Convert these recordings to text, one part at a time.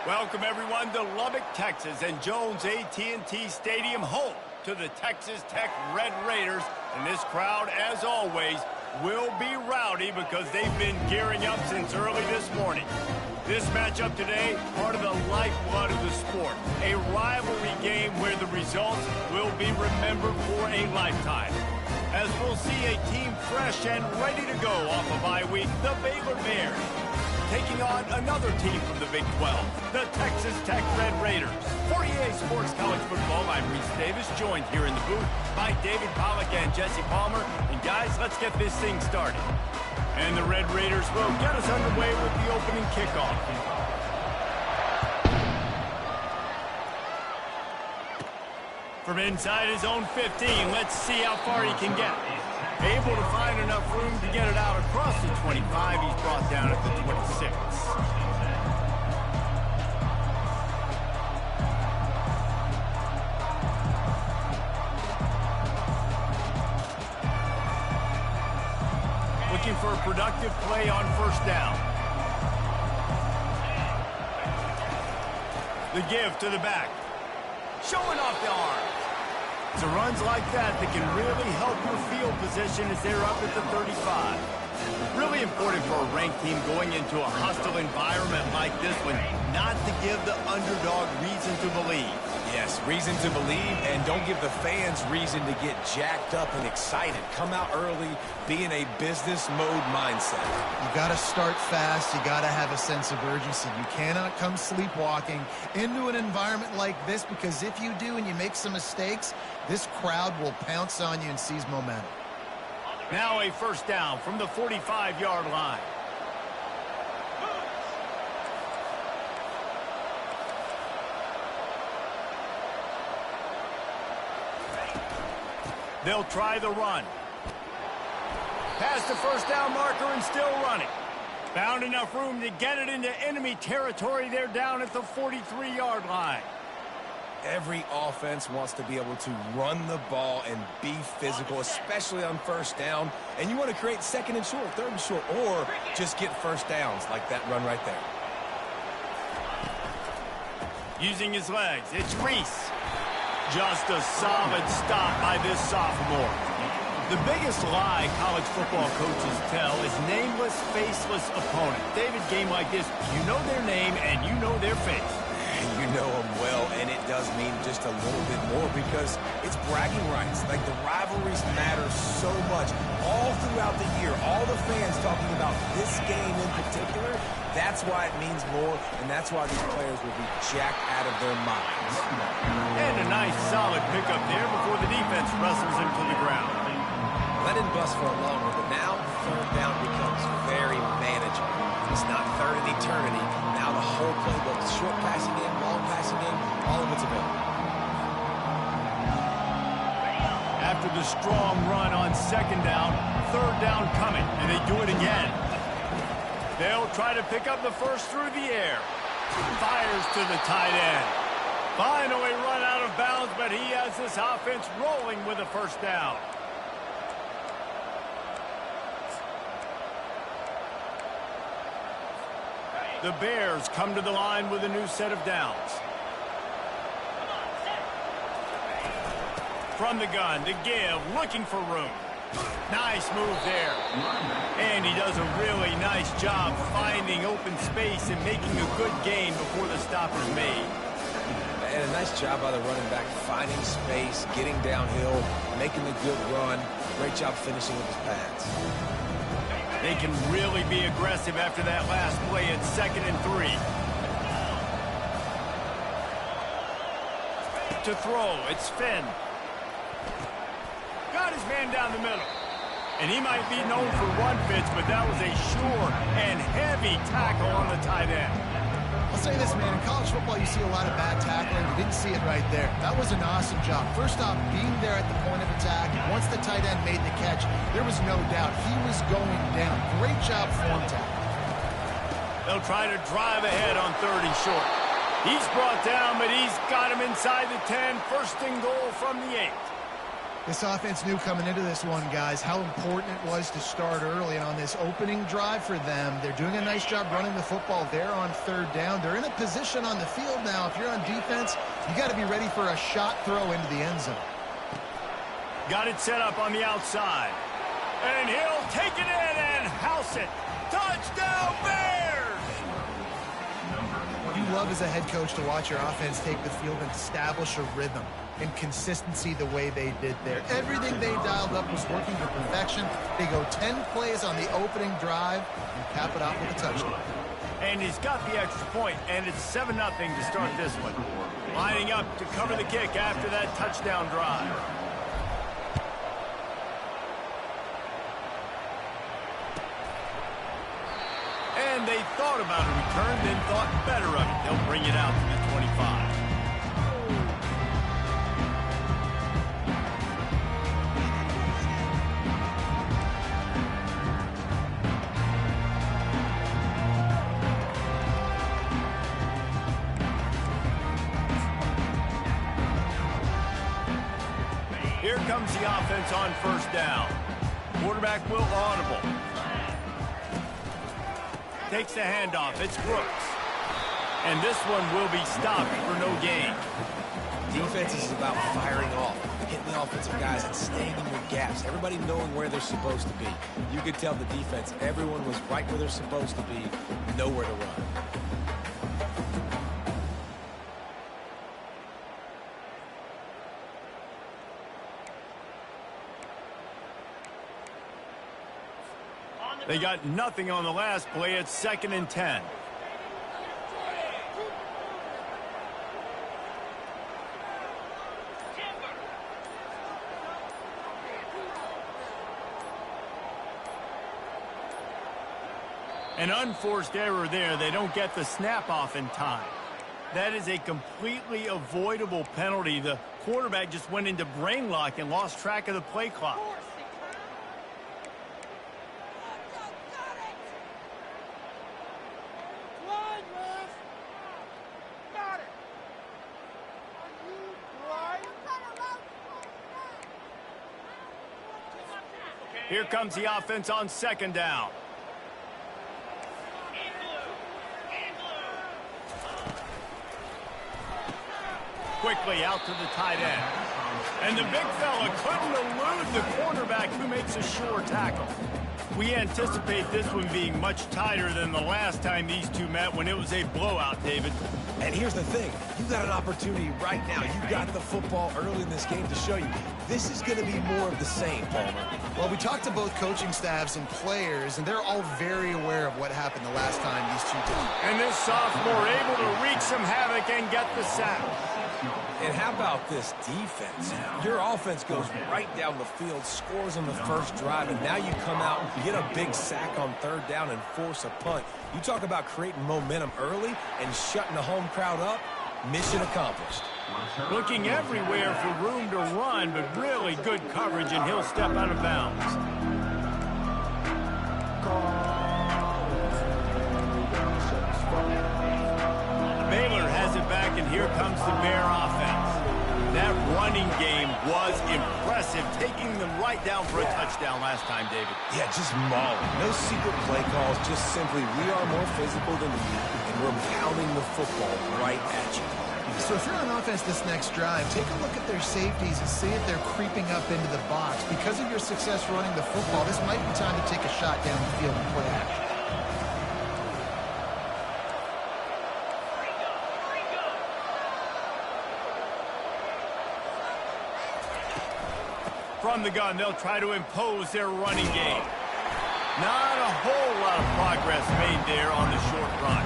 Welcome, everyone, to Lubbock, Texas, and Jones AT&T Stadium, home to the Texas Tech Red Raiders. And this crowd, as always, will be rowdy because they've been gearing up since early this morning. This matchup today, part of the lifeblood of the sport. A rivalry game where the results will be remembered for a lifetime. As we'll see a team fresh and ready to go off a bye week, the Baylor Bears, taking on another team from the Big 12, the Texas Tech Red Raiders. For EA Sports College Football, I'm Reese Davis, joined here in the booth by David Pollack and Jesse Palmer. And guys, let's get this thing started. And the Red Raiders will get us underway with the opening kickoff. From inside his own 15, let's see how far he can get. Able to find enough room to get it out across the 25. He's brought down at the 26. Looking for a productive play on first down. The give to the back. Showing off the arm. It's a runs like that can really help your field position as they're up at the 35. Really important for a ranked team going into a hostile environment like this one, not to give the underdog reason to believe. Yes, reason to believe, and don't give the fans reason to get jacked up and excited. Come out early, be in a business mode mindset. You got to start fast. You got to have a sense of urgency. You cannot come sleepwalking into an environment like this, because if you do and you make some mistakes, this crowd will pounce on you and seize momentum. Now a first down from the 45-yard line. They'll try the run. Past the first down marker and still running. Found enough room to get it into enemy territory. They're down at the 43-yard line. Every offense wants to be able to run the ball and be physical, especially on first down. And you want to create second and short, third and short, or just get first downs like that run right there. Using his legs, it's Reese. Just a solid stop by this sophomore. The biggest lie college football coaches tell is nameless, faceless opponent. David, game like this, you know their name and you know their face. You know them well, and it does mean just a little bit more because it's bragging rights. Like, the rivalries matter so much all throughout the year. All the fans talking about this game in particular, that's why it means more, and that's why these players will be jacked out of their minds. And a nice solid pickup there before the defense wrestles him to the ground. Let him bust for a long one, but now third down becomes very manageable. It's not third in eternity. Now the whole playbook, short passing game, long passing game, all of it's available. After the strong run on second down, third down coming, and they do it again. They'll try to pick up the first through the air. Fires to the tight end. Finally run out of bounds, but he has this offense rolling with a first down. The Bears come to the line with a new set of downs. From the gun, to give, looking for room. Nice move there. And he does a really nice job finding open space and making a good gain before the stop is made. And a nice job by the running back, finding space, getting downhill, making a good run. Great job finishing with his pads. They can really be aggressive after that last play at 2nd and 3. To throw, it's Finn. Got his man down the middle. And he might be known for run fits, but that was a sure and heavy tackle on the tight end. I'll say this, man, in college football you see a lot of bad tackling. You didn't see it right there. That was an awesome job. First off, being there at the point of attack. Once the tight end made the catch, there was no doubt he was going down. Great job form tackle. They'll try to drive ahead on 3rd and short. He's brought down, but he's got him inside the 10. First and goal from the 8. This offense knew coming into this one, guys, how important it was to start early. And on this opening drive for them, they're doing a nice job running the football there on third down. They're in a position on the field now. If you're on defense, you got to be ready for a shot throw into the end zone. Got it set up on the outside. And he'll take it in and house it. Touchdown, Bears! You love as a head coach to watch your offense take the field and establish a rhythm and consistency the way they did there. Everything they dialed up was working to perfection. They go 10 plays on the opening drive and cap it off with a touchdown. And he's got the extra point, and it's 7-0 to start this one. Lining up to cover the kick after that touchdown drive. And they thought about a return, then thought better of it. They'll bring it out to the 25. Here comes the offense on first down. Quarterback will audible. Takes the handoff. It's Brooks. And this one will be stopped for no gain. Defense is about firing off, hitting the offensive guys and staying in your gaps. Everybody knowing where they're supposed to be. You could tell the defense, everyone was right where they're supposed to be, nowhere to run. They got nothing on the last play. It's 2nd and 10. An unforced error there. They don't get the snap off in time. That is a completely avoidable penalty. The quarterback just went into brain lock and lost track of the play clock. Here comes the offense on 2nd down. Quickly out to the tight end. And the big fella couldn't elude the quarterback who makes a sure tackle. We anticipate this one being much tighter than the last time these two met when it was a blowout, David. And here's the thing. You got an opportunity right now. You got the football early in this game to show you. This is going to be more of the same, Palmer. Well, we talked to both coaching staffs and players, and they're all very aware of what happened the last time these two teams. And this sophomore able to wreak some havoc and get the sack. And how about this defense? Your offense goes right down the field, scores on the first drive, and now you come out, get a big sack on 3rd down and force a punt. You talk about creating momentum early and shutting the home crowd up. Mission accomplished. Looking everywhere for room to run, but really good coverage, and he'll step out of bounds. Baylor has it back, and here comes the Bear offense. That running game was impressive, taking them right down for a touchdown last time, David. Yeah, just mauling. No secret play calls, just simply we are more physical than you, and we're pounding the football right at you. So if you're on offense this next drive, take a look at their safeties and see if they're creeping up into the box. Because of your success running the football, this might be time to take a shot down the field and play action. From the gun, they'll try to impose their running game. Not a whole lot of progress made there on the short run.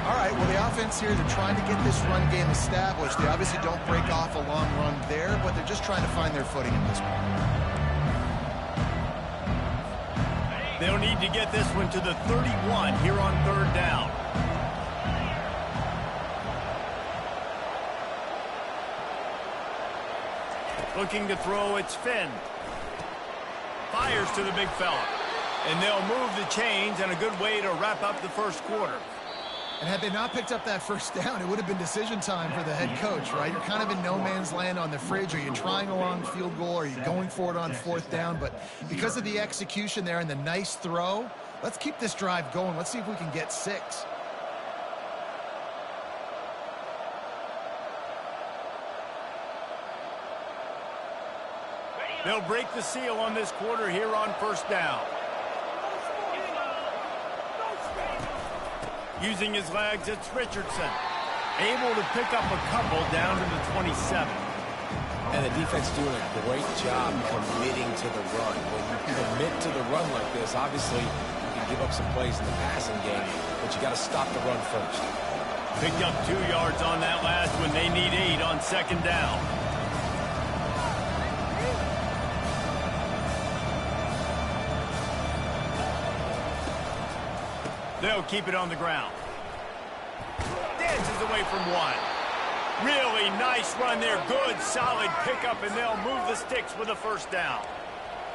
All right, well, the offense here, they're trying to get this run game established. They obviously don't break off a long run there, but they're just trying to find their footing at this point. They'll need to get this one to the 31 here on 3rd down. Looking to throw, it's Finn. Fires to the big fella. And they'll move the chains, and a good way to wrap up the first quarter. And had they not picked up that first down, it would have been decision time for the head coach, right? You're kind of in no man's land on the fridge. Are you trying a long field goal? Are you going for it on fourth down? But because of the execution there and the nice throw, let's keep this drive going. Let's see if we can get 6. They'll break the seal on this quarter here on first down. Using his legs, it's Richardson. Able to pick up a couple down to the 27. And the defense doing a great job committing to the run. When you commit to the run like this, obviously you can give up some plays in the passing game, but you got to stop the run first. Picked up 2 yards on that last one. They need 8 on second down. They'll keep it on the ground. Dances away from 1. Really nice run there. Good, solid pickup, and they'll move the sticks with a first down.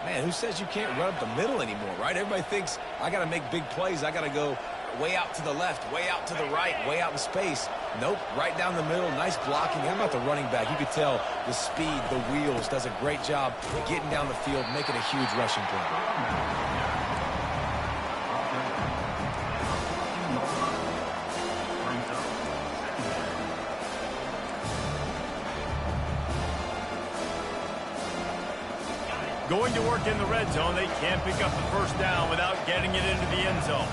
Man, who says you can't run up the middle anymore, right? Everybody thinks, I got to make big plays. I got to go way out to the left, way out to the right, way out in space. Nope, right down the middle. Nice blocking. How about the running back? You could tell the speed, the wheels, does a great job getting down the field, making a huge rushing play. Going to work in the red zone, they can't pick up the first down without getting it into the end zone.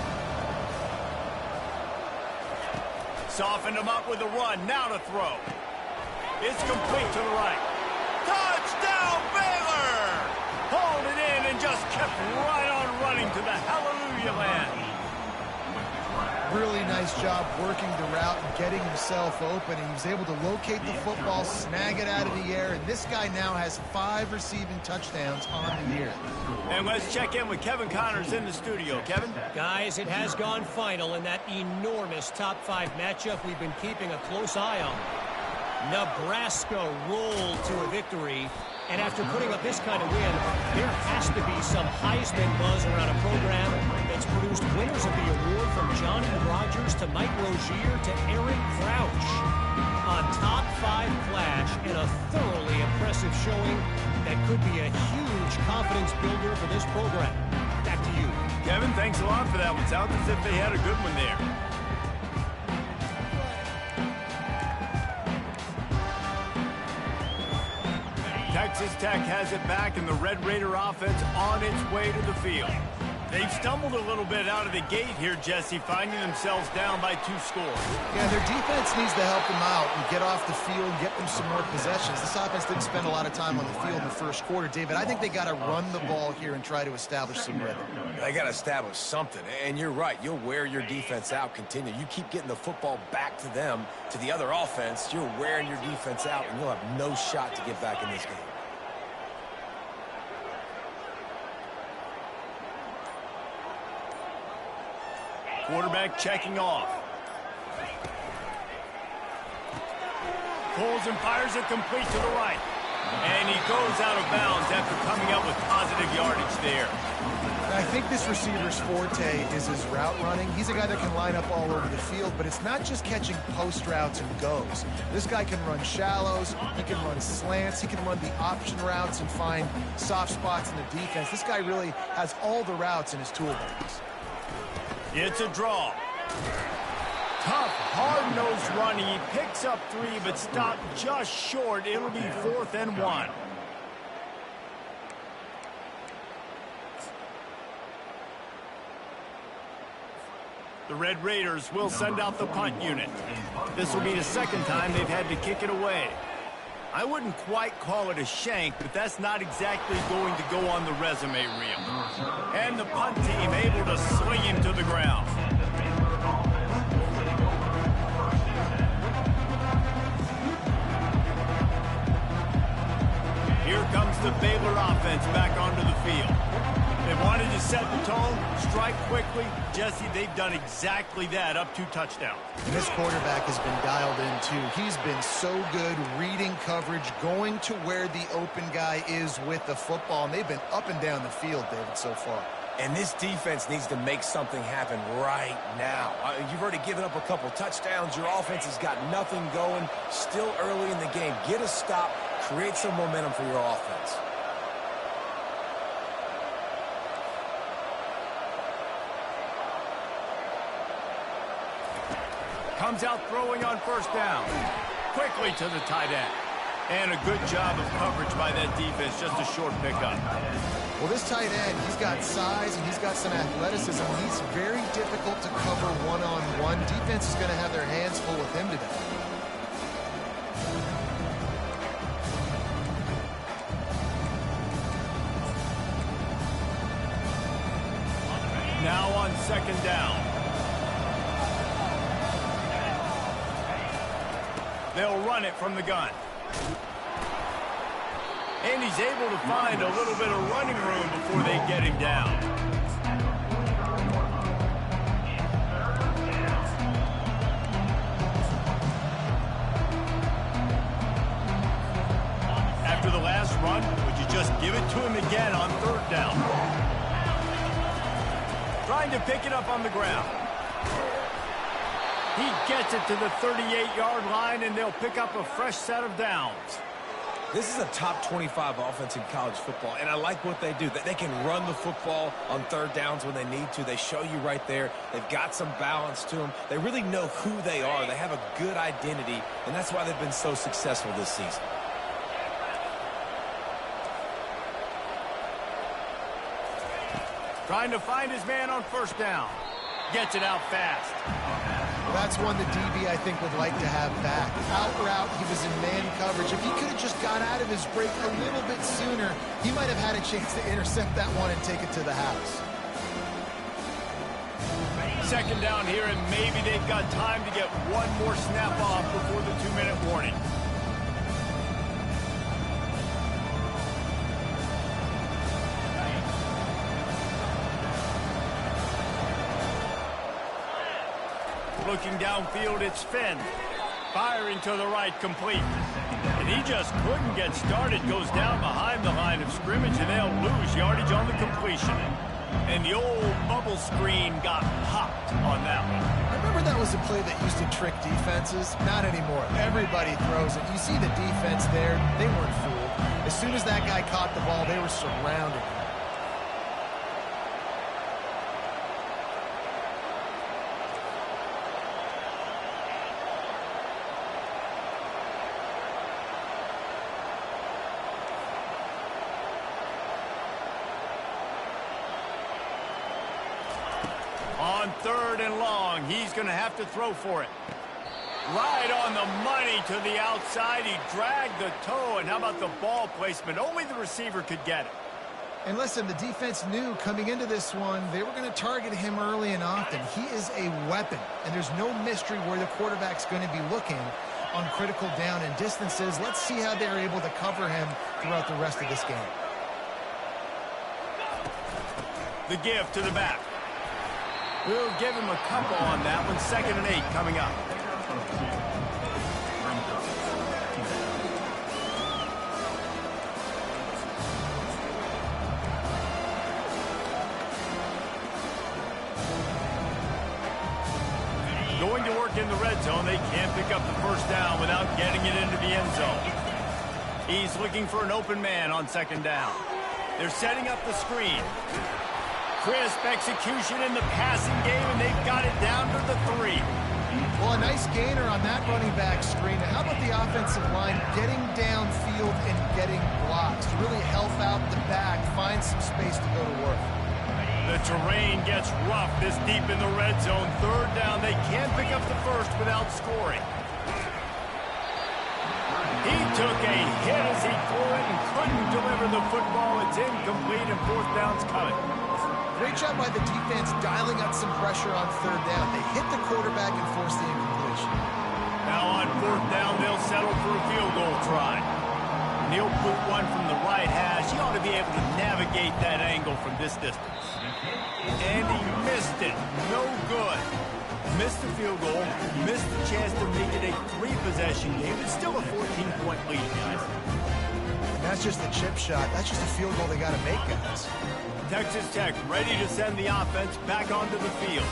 Softened him up with a run, now to throw. It's complete to the right. Touchdown, Baylor! Hauled it in and just kept right on running to the hallelujah land. Really nice job working the route and getting himself open. He was able to locate the football, snag it out of the air, and this guy now has 5 receiving touchdowns on the year. And let's check in with Kevin Connors in the studio. Kevin? Guys, it has gone final in that enormous top 5 matchup we've been keeping a close eye on. Nebraska rolled to a victory, and after putting up this kind of win, there has to be some Heisman buzz around a program that's produced winners of the award from Johnny Rogers to Mike Rozier to Eric Crouch. A top 5 clash and a thoroughly impressive showing that could be a huge confidence builder for this program. Back to you. Kevin, thanks a lot for that one. Sounds as if they had a good one there. Texas Tech has it back, and the Red Raider offense on its way to the field. They've stumbled a little bit out of the gate here, Jesse, finding themselves down by 2 scores. Yeah, their defense needs to help them out and get off the field, get them some more possessions. This offense didn't spend a lot of time on the field in the first quarter, David. I think they got to run the ball here and try to establish some rhythm. They got to establish something, and you're right. You'll wear your defense out, continue. You keep getting the football back to them, to the other offense, you're wearing your defense out, and you'll have no shot to get back in this game. Quarterback checking off. Pulls and fires it complete to the right. And he goes out of bounds after coming up with positive yardage there. I think this receiver's forte is his route running. He's a guy that can line up all over the field, but it's not just catching post routes and goes. This guy can run shallows, he can run slants, he can run the option routes and find soft spots in the defense. This guy really has all the routes in his toolbox. It's a draw. Tough, hard-nosed running. He picks up 3, but stopped just short. It'll be 4th and 1. The Red Raiders will send out the punt unit. This will be the second time they've had to kick it away. I wouldn't quite call it a shank, but that's not exactly going to go on the resume reel. And the punt team able to swing him to the ground. Here comes the Baylor offense back onto the field. They wanted to set the tone, strike quickly. Jesse, they've done exactly that, up 2 touchdowns. And this quarterback has been dialed in, too. He's been so good reading coverage, going to where the open guy is with the football, and they've been up and down the field, David, so far. And this defense needs to make something happen right now. You've already given up a couple touchdowns. Your offense has got nothing going. Still early in the game. Get a stop. Create some momentum for your offense. Comes out throwing on first down. Quickly to the tight end. And a good job of coverage by that defense. Just a short pickup. Well, this tight end, he's got size and he's got some athleticism. He's very difficult to cover one-on-one. Defense is going to have their hands full with him today. Now on second down. They'll run it from the gun. And he's able to find a little bit of running room before they get him down. After the last run, would you just give it to him again on third down? Trying to pick it up on the ground. He gets it to the 38-yard line, and they'll pick up a fresh set of downs. This is a top 25 offense in college football, and I like what they do. They can run the football on third downs when they need to. They show you right there. They've got some balance to them. They really know who they are. They have a good identity, and that's why they've been so successful this season. Trying to find his man on first down. Gets it out fast. That's one the DB, I think, would like to have back. Out route, he was in man coverage. If he could have just got out of his break a little bit sooner, he might have had a chance to intercept that one and take it to the house. Second down here, and maybe they've got time to get one more snap off before the 2-minute warning. Looking downfield, it's Finn. Firing to the right, complete. And he just couldn't get started. Goes down behind the line of scrimmage, and they'll lose yardage on the completion. And the old bubble screen got popped on that one. I remember that was a play that used to trick defenses. Not anymore. Everybody throws it. You see the defense there. They weren't fooled. As soon as that guy caught the ball, they were surrounded him. On third and long, he's going to have to throw for it. Right on the money to the outside. He dragged the toe, and how about the ball placement? Only the receiver could get it. And listen, the defense knew coming into this one, they were going to target him early and often. He is a weapon, and there's no mystery where the quarterback's going to be looking on critical down and distances. Let's see how they're able to cover him throughout the rest of this game. The give to the back. We'll give him a couple on that one. 2nd and 8 coming up. Going to work in the red zone. They can't pick up the first down without getting it into the end zone. He's looking for an open man on 2nd down. They're setting up the screen. Crisp execution in the passing game, and they've got it down to the 3. Well, a nice gainer on that running back screen. How about the offensive line getting downfield and getting blocks to really help out the back, find some space to go to work? The terrain gets rough this deep in the red zone. 3rd down, they can't pick up the first without scoring. He took a hit as he threw it and couldn't deliver the football. It's incomplete, and 4th down's coming. Great job by the defense dialing up some pressure on 3rd down. They hit the quarterback and forced the incompletion. Now on 4th down, they'll settle for a field goal try. And he'll put one from the right hash. He ought to be able to navigate that angle from this distance. And he missed it. No good. Missed the field goal. Missed the chance to make it a 3-possession game. It's still a 14-point lead, guys. that's just a chip shot. That's just a field goal they got to make, guys. Texas Tech ready to send the offense back onto the field.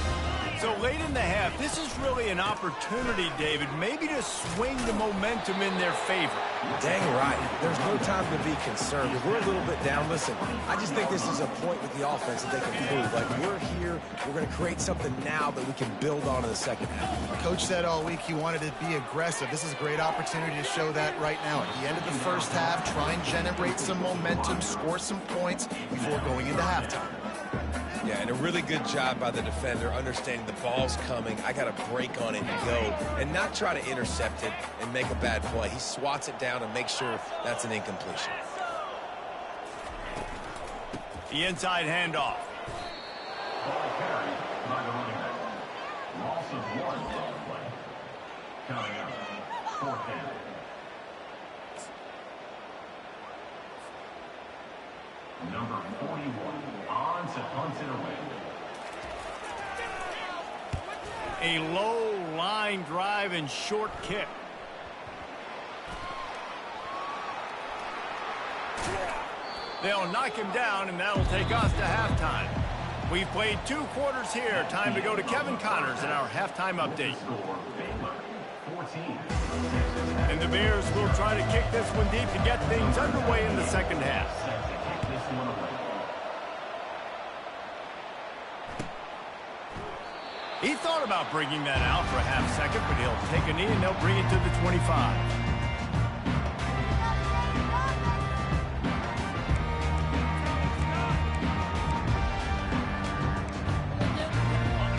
So late in the half, this is really an opportunity, David, maybe to swing the momentum in their favor. Dang right. There's no time to be concerned. If we're a little bit down, listen, I just think this is a point with the offense that they can prove. Like, we're here, we're going to create something now that we can build on in the second half. Coach said all week he wanted to be aggressive. This is a great opportunity to show that right now. At the end of the first half, try and generate some momentum, score some points before going into halftime. Yeah, and a really good job by the defender, understanding the ball's coming. I got to break on it and go, and not try to intercept it and make a bad play. He swats it down and makes sure that's an incompletion. The inside handoff. Ball carried by the running back. Loss of 1 on the play. Counting out 4th down. Number 41 on to punt it away. A low line drive and short kick. They'll knock him down, and that'll take us to halftime. We've played 2 quarters here. Time to go to Kevin Connors in our halftime update. And the Bears will try to kick this one deep to get things underway in the second half. He thought about bringing that out for a half second, but he'll take a knee and they'll bring it to the 25.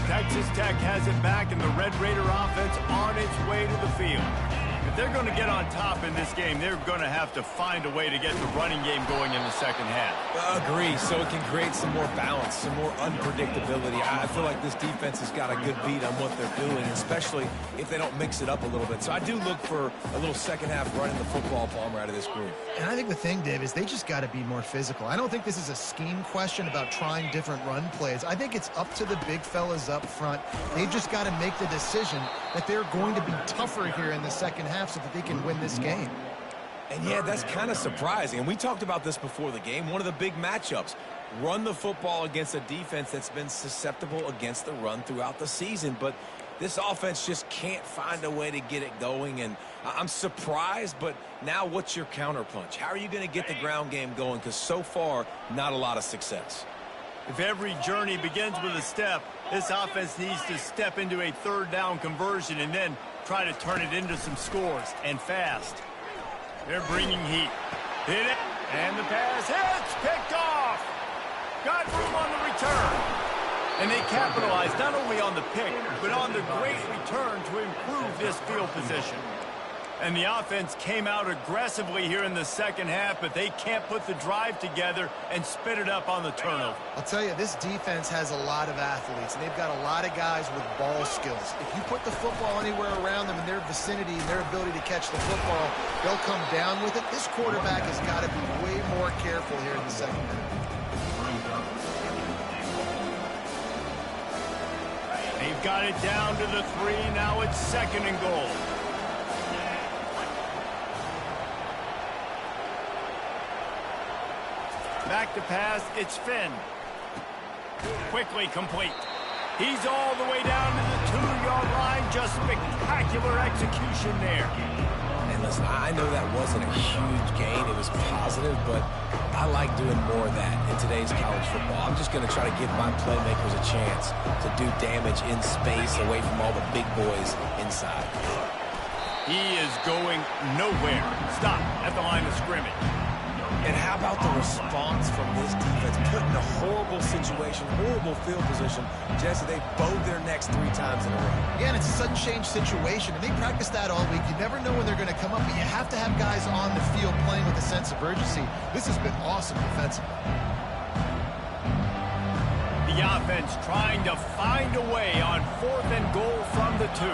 Texas Tech has it back, and the Red Raider offense on its way to the field. If they're going to get on top in this game, they're going to have to find a way to get the running game going in the second half. Agree, so it can create some more balance, some more unpredictability. I feel like this defense has got a good beat on what they're doing, especially if they don't mix it up a little bit. So I do look for a little second half running the football bomber out of this group. And I think the thing, Dave, is they just got to be more physical. I don't think this is a scheme question about trying different run plays. I think it's up to the big fellas up front. They've just got to make the decision that they're going to be tougher here in the second half so that they can win this game. And yeah, that's kind of surprising. And we talked about this before the game. One of the big matchups. Run the football against a defense that's been susceptible against the run throughout the season. But this offense just can't find a way to get it going. And I'm surprised, but now what's your counterpunch? How are you going to get the ground game going? Because so far, not a lot of success. If every journey begins with a step, this offense needs to step into a third down conversion and then try to turn it into some scores, and fast. They're bringing heat. Hit it, and the pass hits, picked off. Got room on the return. And they capitalized not only on the pick, but on the great return to improve this field position. And the offense came out aggressively here in the second half, but they can't put the drive together and spit it up on the turnover. I'll tell you, this defense has a lot of athletes, and they've got a lot of guys with ball skills. If you put the football anywhere around them in their vicinity and their ability to catch the football, they'll come down with it. This quarterback has got to be way more careful here in the second half. They've got it down to the 3. Now it's 2nd and goal. Back to pass, it's Finn. Quickly complete. He's all the way down to the 2-yard line. Just spectacular execution there. And listen, I know that wasn't a huge gain. It was positive, but I like doing more of that in today's college football. I'm just going to try to give my playmakers a chance to do damage in space away from all the big boys inside. He is going nowhere. Stop at the line of scrimmage. And how about the response from this defense? Put in a horrible situation, horrible field position. Jesse, they bowed their necks 3 times in a row. Yeah, and it's a sudden change situation, and they practice that all week. You never know when they're going to come up, but you have to have guys on the field playing with a sense of urgency. This has been awesome defensively. The offense trying to find a way on 4th and goal from the 2.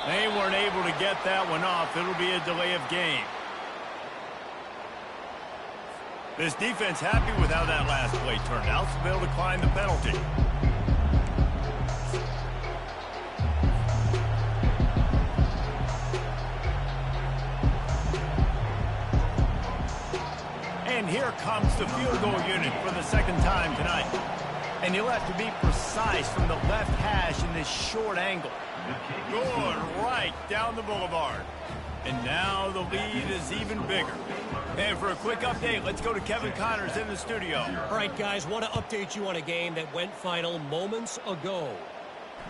They weren't able to get that one off. It'll be a delay of game. This defense happy with how that last play turned out, so they'll decline the penalty. And here comes the field goal unit for the second time tonight. And you'll have to be precise from the left hash in this short angle. Good, right down the boulevard. And now the lead is even bigger. And for a quick update, let's go to Kevin Connors in the studio. All right, guys, want to update you on a game that went final moments ago.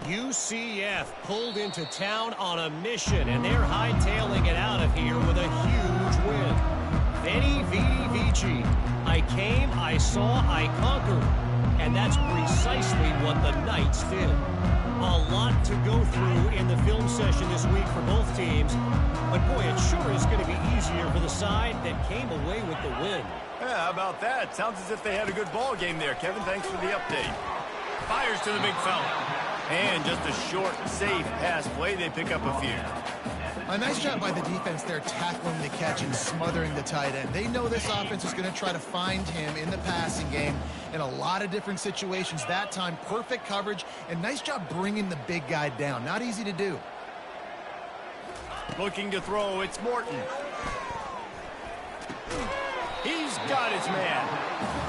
UCF pulled into town on a mission, and they're hightailing it out of here with a huge win. Veni, Vidi, Vici. I came, I saw, I conquered. And that's precisely what the Knights did. A lot to go through in the film session this week for both teams. But boy, it sure is going to be easier for the side that came away with the win. Yeah, how about that? Sounds as if they had a good ball game there, Kevin. Thanks for the update. Fires to the big fella. And just a short, safe pass play. They pick up a few. A nice job by the defense there tackling the catch and smothering the tight end. They know this offense is going to try to find him in the passing game in a lot of different situations. That time, perfect coverage, and nice job bringing the big guy down. Not easy to do. Looking to throw, it's Morton. He's got his man.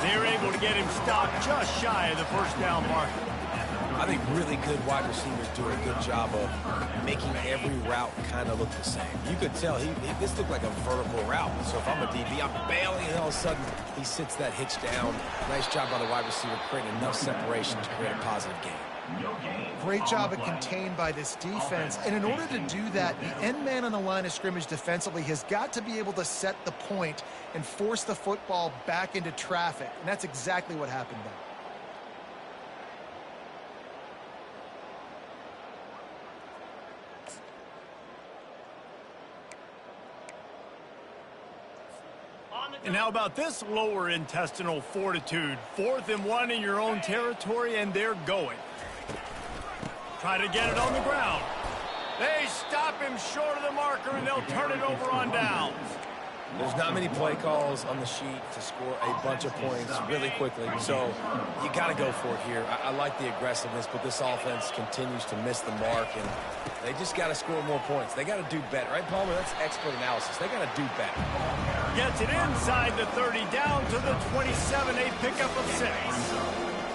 They're able to get him stopped just shy of the first down marker. I think really good wide receivers do a good job of making every route kind of look the same. You could tell this looked like a vertical route. So if I'm a DB, I'm bailing, and all of a sudden he sits that hitch down. Nice job by the wide receiver creating enough separation to create a positive gain. Great job of contained by this defense. And in order to do that, the end man on the line of scrimmage defensively has got to be able to set the point and force the football back into traffic. And that's exactly what happened there. And how about this lower intestinal fortitude? 4th and 1 in your own territory, and they're going. Try to get it on the ground. They stop him short of the marker, and they'll turn it over on downs. There's not many play calls on the sheet to score a bunch of points really quickly, so you got to go for it here. I like the aggressiveness, but this offense continues to miss the mark, and they just got to score more points. They got to do better, right, Palmer? That's expert analysis. They got to do better. Gets it inside the 30, down to the 27, a pickup of 6.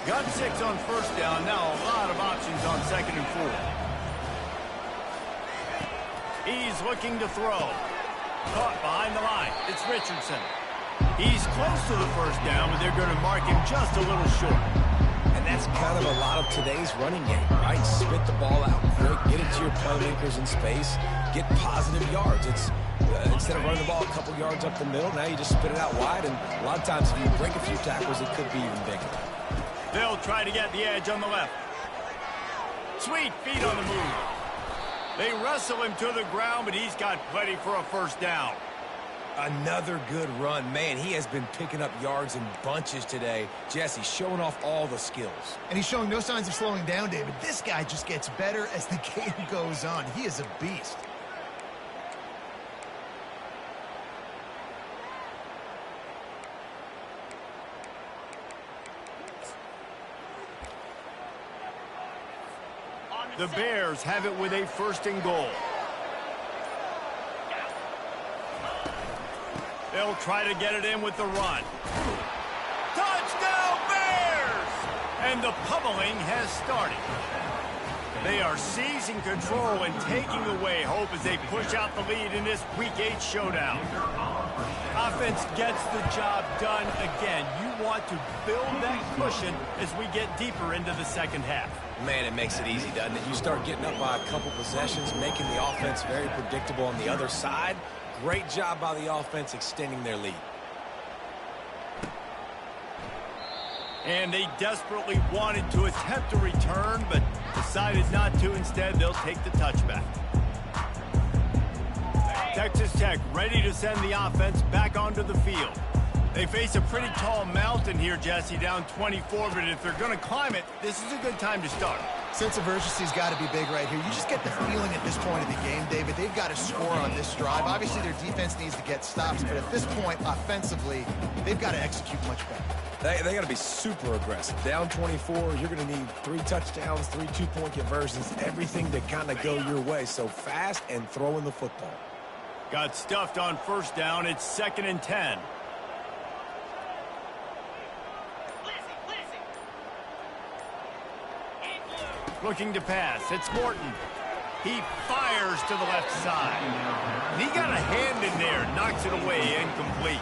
Got 6 on first down, now a lot of options on 2nd and 4. He's looking to throw. Caught behind the line. It's Richardson. He's close to the first down, but they're going to mark him just a little short. And that's kind of a lot of today's running game, right? Spit the ball out, get it to your playmakers in space, get positive yards. It's instead of running the ball a couple yards up the middle, now you just spit it out wide, and a lot of times if you break a few tackles, it could be even bigger. They'll try to get the edge on the left. Sweet feet on the move. They wrestle him to the ground, but he's got plenty for a first down. Another good run. Man, he has been picking up yards in bunches today. Jesse showing off all the skills. And he's showing no signs of slowing down, David. This guy just gets better as the game goes on. He is a beast. The Bears have it with a 1st and goal. They'll try to get it in with the run. Touchdown, Bears! And the pummeling has started. They are seizing control and taking away hope as they push out the lead in this Week 8 showdown. Offense gets the job done again. You want to build that cushion as we get deeper into the second half. Man, it makes it easy, doesn't it? You start getting up by a couple possessions, making the offense very predictable on the other side. Great job by the offense extending their lead. And they desperately wanted to attempt a return, but decided not to. Instead, they'll take the touchback. Texas Tech ready to send the offense back onto the field. They face a pretty tall mountain here, Jesse, down 24, but if they're going to climb it, this is a good time to start. Sense of urgency's got to be big right here. You just get the feeling at this point of the game, David, they've got to score on this drive. Obviously, their defense needs to get stops, but at this point, offensively, they've got to execute much better. They got to be super aggressive. Down 24, you're going to need 3 touchdowns, 3 two-point conversions, everything to kind of go your way. So fast and throwing the football. Got stuffed on first down. It's 2nd and 10. Looking to pass. It's Morton. He fires to the left side. And he got a hand in there. Knocks it away. Incomplete.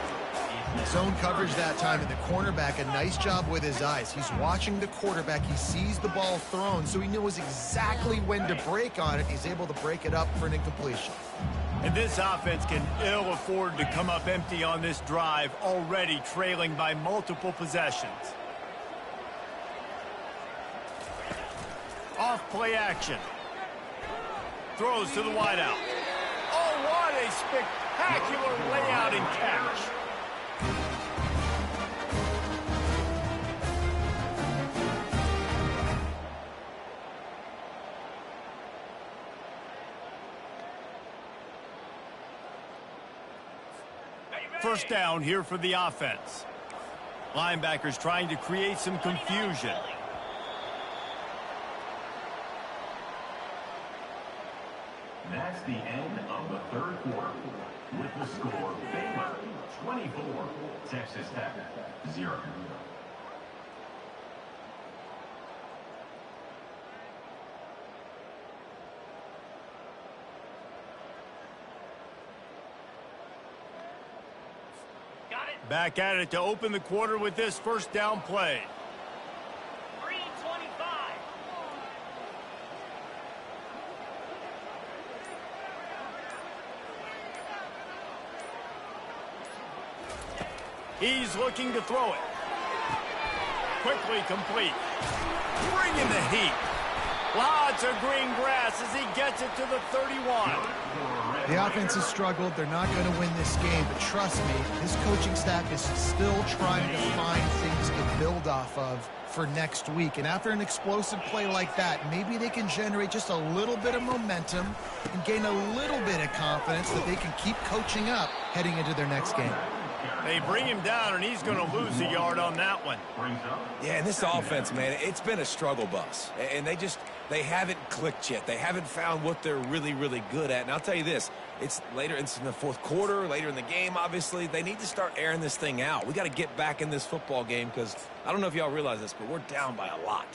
Zone coverage that time, and the cornerback, a nice job with his eyes. He's watching the quarterback. He sees the ball thrown, so he knows exactly when to break on it. He's able to break it up for an incompletion. And this offense can ill afford to come up empty on this drive, already trailing by multiple possessions. Off play action. Throws to the wideout. Oh, what a spectacular layout and catch. First down here for the offense. Linebackers trying to create some confusion. That's the end of the third quarter. With the score, Baylor 24, Texas Tech 0. Back at it to open the quarter with this first down play. 3:25. He's looking to throw it. Quickly complete. Bringing the heat. Lots of green grass as he gets it to the 31. The offense has struggled. They're not going to win this game, but trust me, this coaching staff is still trying to find things to build off of for next week. And after an explosive play like that, maybe they can generate just a little bit of momentum and gain a little bit of confidence that they can keep coaching up heading into their next game. They bring him down, and he's going to lose a yard on that one. Yeah, and this offense, man, it's been a struggle bus. And they haven't clicked yet. They haven't found what they're really, really good at. And I'll tell you this, it's in the fourth quarter, later in the game, obviously. They need to start airing this thing out. We got to get back in this football game because I don't know if y'all realize this, but we're down by a lot.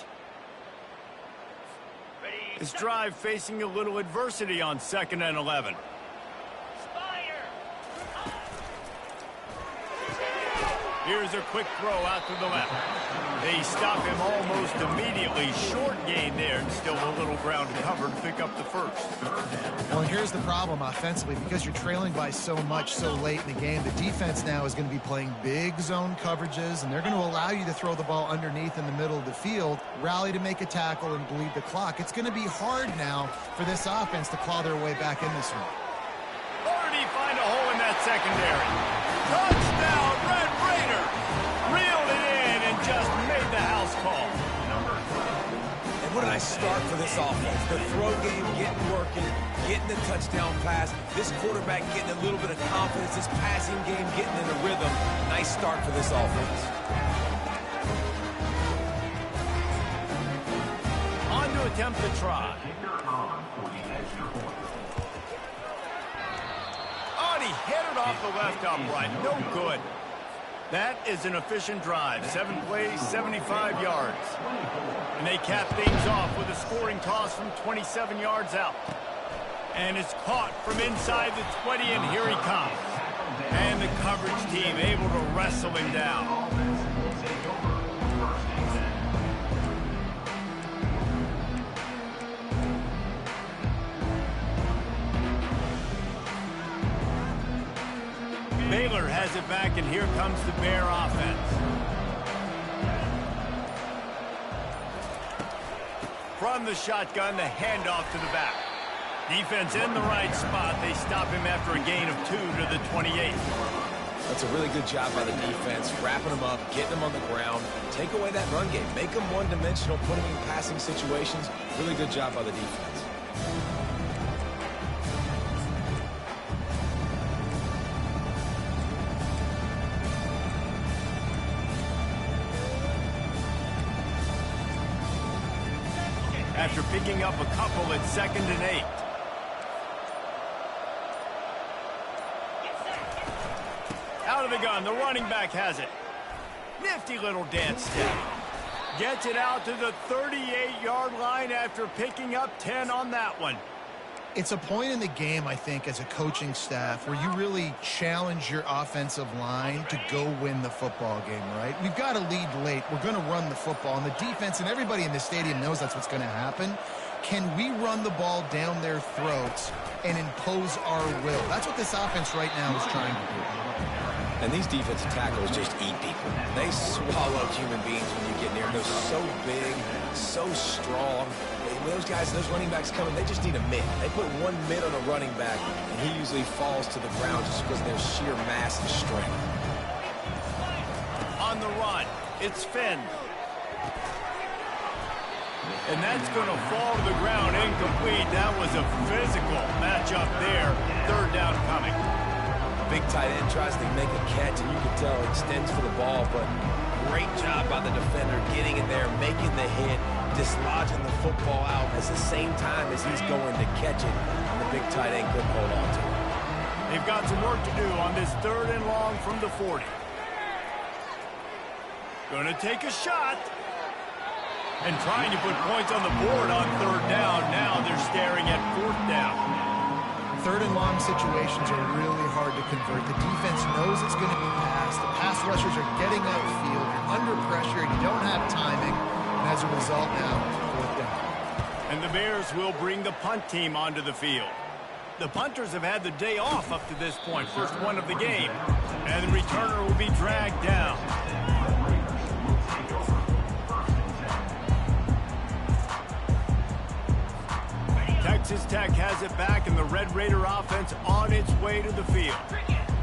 This drive facing a little adversity on 2nd and 11. Here's a quick throw out to the left. They stop him almost immediately. Short gain there, and still a little ground covered. Pick up the first. Well, here's the problem offensively. Because you're trailing by so much so late in the game, the defense now is going to be playing big zone coverages, and they're going to allow you to throw the ball underneath in the middle of the field, rally to make a tackle, and bleed the clock. It's going to be hard now for this offense to claw their way back in this one. Already find a hole in that secondary. Touchdown, Red Raider! Reeled it in and just made the house call. And what a nice start for this offense. The throw game getting working, getting the touchdown pass. This quarterback getting a little bit of confidence. This passing game getting in a rhythm. Nice start for this offense. On to attempt the try. He headed off the left upright. No good. That is an efficient drive. 7 plays, 75 yards. And they cap things off with a scoring toss from 27 yards out. And it's caught from inside the 20, and here he comes. And the coverage team able to wrestle him down. Baylor has it back, and here comes the Bear offense. From the shotgun, the handoff to the back. Defense in the right spot. They stop him after a gain of 2 to the 28. That's a really good job by the defense, wrapping them up, getting them on the ground, take away that run game, make them one-dimensional, put them in passing situations. Really good job by the defense. After picking up a couple at 2nd and 8. Out of the gun, the running back has it. Nifty little dance step. Gets it out to the 38-yard line after picking up 10 on that one. It's a point in the game, I think, as a coaching staff where you really challenge your offensive line to go win the football game, right? We've got to lead late. We're going to run the football. And the defense and everybody in the stadium knows that's what's going to happen. Can we run the ball down their throats and impose our will? That's what this offense right now is trying to do. And these defensive tackles just eat people. They swallow human beings when you get near them. They're so big, so strong. Those guys, those running backs coming, they just need a mid. They put one mid on a running back, and he usually falls to the ground just because of their sheer mass and strength. On the run, it's Finn. And that's going to fall to the ground incomplete. That was a physical matchup there. 3rd down coming. Big tight end tries to make a catch, and you can tell he extends for the ball, but great job by the defender getting in there, making the hit, dislodging the football out at the same time as he's going to catch it, and the big tight end couldn't hold on to it. They've got some work to do on this 3rd and long from the 40. Going to take a shot. And trying to put points on the board on 3rd down. Now they're staring at 4th down. 3rd and long situations are really hard to convert. The defense knows it's going to be passed. The pass rushers are getting upfield. You're under pressure. You don't have timing. And as a result now, 4th down. And the Bears will bring the punt team onto the field. The punters have had the day off up to this point. First one of the game. And the returner will be dragged down. Texas Tech has it back, and the Red Raider offense on its way to the field.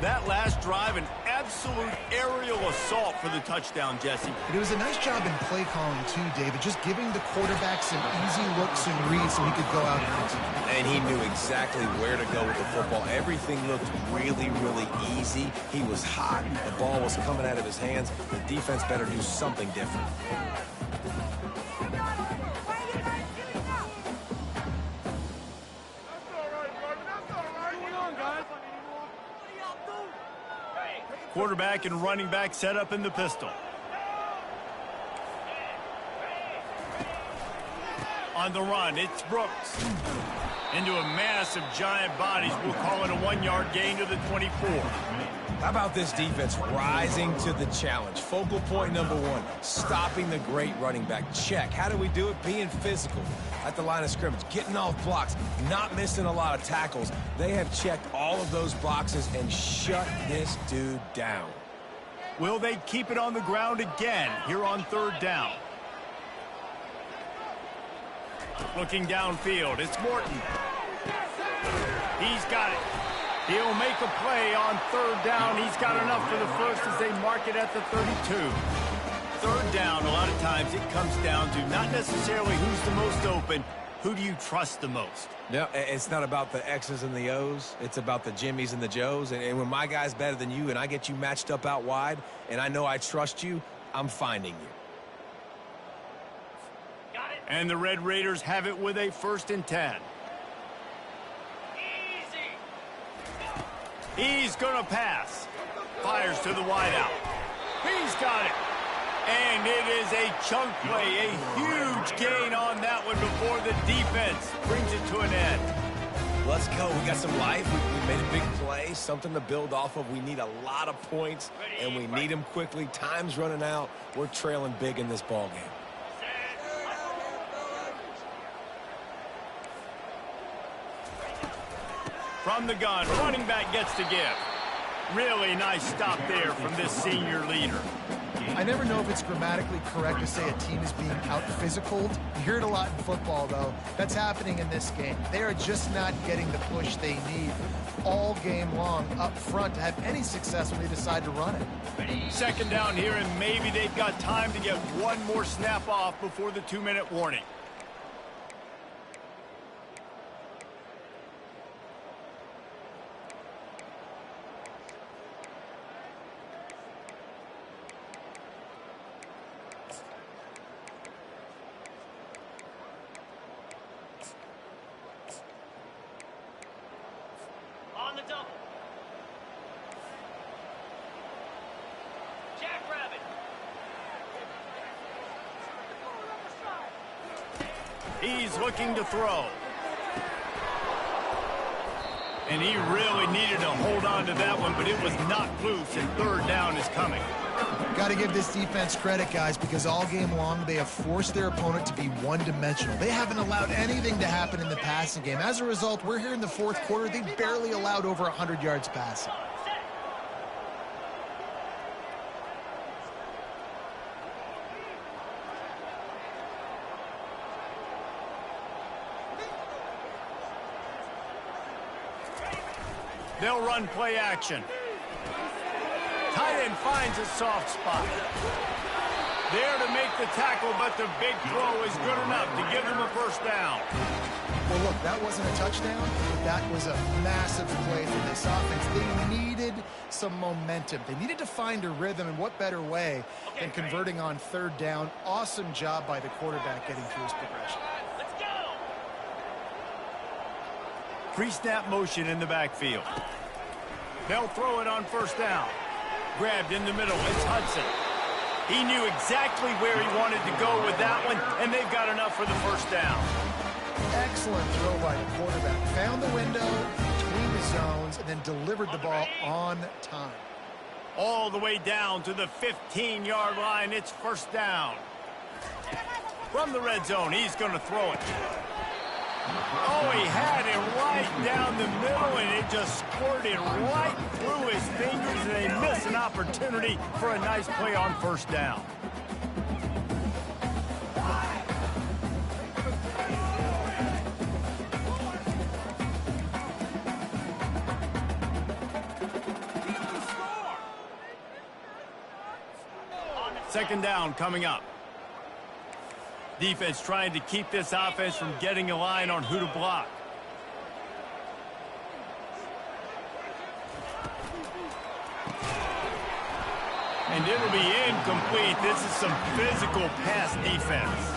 That last drive, an absolute aerial assault for the touchdown, Jesse. It was a nice job in play calling, too, David, just giving the quarterback some easy looks and reads so he could go out and execute. And he knew exactly where to go with the football. Everything looked really, really easy. He was hot. The ball was coming out of his hands. The defense better do something different. Quarterback and running back set up in the pistol. On the run, it's Brooks. Into a mass of giant bodies. We'll call it a 1-yard gain to the 24. How about this defense rising to the challenge? Focal point number 1, stopping the great running back. Check. How do we do it? Being physical at the line of scrimmage, getting off blocks, not missing a lot of tackles. They have checked all of those boxes and shut this dude down. Will they keep it on the ground again here on 3rd down? Looking downfield, it's Morton. He's got it. He'll make a play on 3rd down. He's got enough for the first as they mark it at the 32. 3rd down, a lot of times it comes down to not necessarily who's the most open, who do you trust the most? No, it's not about the X's and the O's. It's about the Jimmies and the Joes. And when my guy's better than you and I get you matched up out wide and I know I trust you, I'm finding you. Got it. And the Red Raiders have it with a 1st and 10. He's going to pass. Fires to the wideout. He's got it. And it is a chunk play, a huge gain on that one before the defense brings it to an end. Let's go. We got some life. We made a big play, something to build off of. We need a lot of points, and we need them quickly. Time's running out. We're trailing big in this ball game. From the gun, running back gets to give. Really nice stop there from this senior leader. I never know if it's grammatically correct to say a team is being out-physicaled. You hear it a lot in football, though. That's happening in this game. They are just not getting the push they need all game long up front to have any success when they decide to run it. Second down here, and maybe they've got time to get one more snap off before the 2-minute warning. He's looking to throw. And he really needed to hold on to that one, but it was knocked loose, and third down is coming. Got to give this defense credit, guys, because all game long they have forced their opponent to be one-dimensional. They haven't allowed anything to happen in the passing game. As a result, we're here in the fourth quarter. They barely allowed over 100 yards passing. They'll run play action. Tight end finds a soft spot. There to make the tackle, but the big throw is good enough to give them a first down. Well, look, that wasn't a touchdown. That was a massive play for this offense. They needed some momentum. They needed to find a rhythm, and what better way than converting on third down. Awesome job by the quarterback getting through his progression. Pre-snap motion in the backfield. They'll throw it on first down. Grabbed in the middle. It's Hudson. He knew exactly where he wanted to go with that one, and they've got enough for the first down. Excellent throw by the quarterback. Found the window between the zones and then delivered the ball on time. All the way down to the 15-yard line. It's first down. From the red zone, he's going to throw it. Oh, he had it right down the middle, and it just squirted right through his fingers, and they miss an opportunity for a nice play on first down. Second down coming up. Defense trying to keep this offense from getting a line on who to block. And it'll be incomplete. This is some physical pass defense.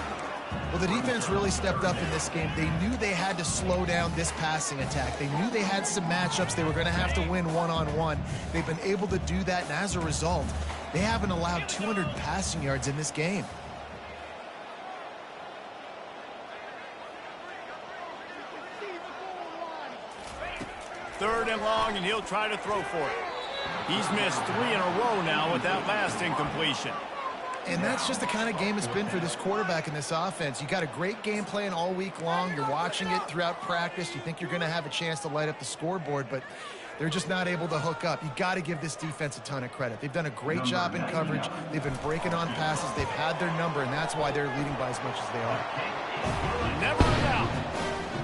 Well, the defense really stepped up in this game. They knew they had to slow down this passing attack. They knew they had some matchups they were going to have to win one-on-one. They've been able to do that, and as a result, they haven't allowed 200 passing yards in this game. Third and long, and he'll try to throw for it. He's missed 3 in a row now with that last incompletion. And that's just the kind of game it's been for this quarterback in this offense. You got a great game plan all week long. You're watching it throughout practice. You think you're going to have a chance to light up the scoreboard, but they're just not able to hook up. You got to give this defense a ton of credit. They've done a great job in coverage. They've been breaking on passes. They've had their number, and that's why they're leading by as much as they are. Never in doubt.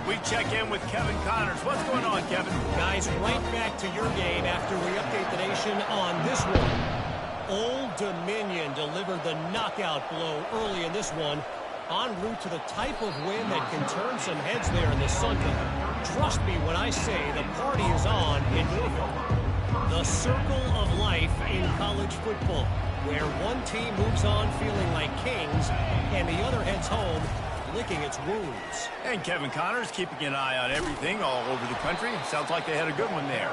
We check in with Kevin Connors. What's going on, Kevin? Guys, right back to your game after we update the nation on this one. Old Dominion delivered the knockout blow early in this one, en route to the type of win that can turn some heads there in the Sun Belt. Trust me when I say the party is on in Louisville. The circle of life in college football, where one team moves on feeling like kings and the other heads home licking its wounds. And Kevin Connors keeping an eye on everything all over the country. Sounds like they had a good one there.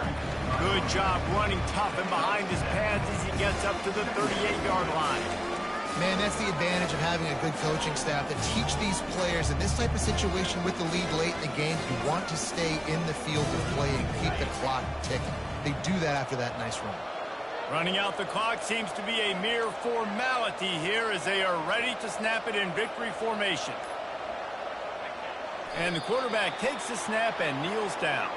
Good job running tough and behind his pads as he gets up to the 38-yard line. Man, that's the advantage of having a good coaching staff that teach these players in this type of situation with the lead late in the game. You want to stay in the field of play and keep the clock ticking. They do that after that nice run. Running out the clock seems to be a mere formality here as they are ready to snap it in victory formation. And the quarterback takes the snap and kneels down.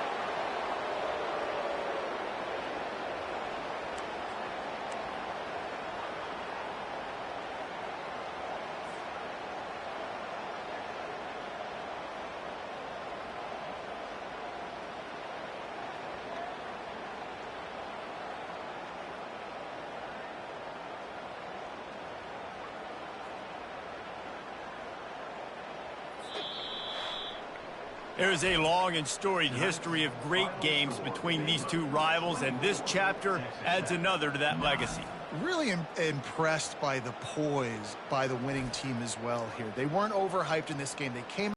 There's a long and storied history of great games between these two rivals, and this chapter adds another to that legacy. Really impressed by the poise by the winning team as well here. They weren't overhyped in this game. They came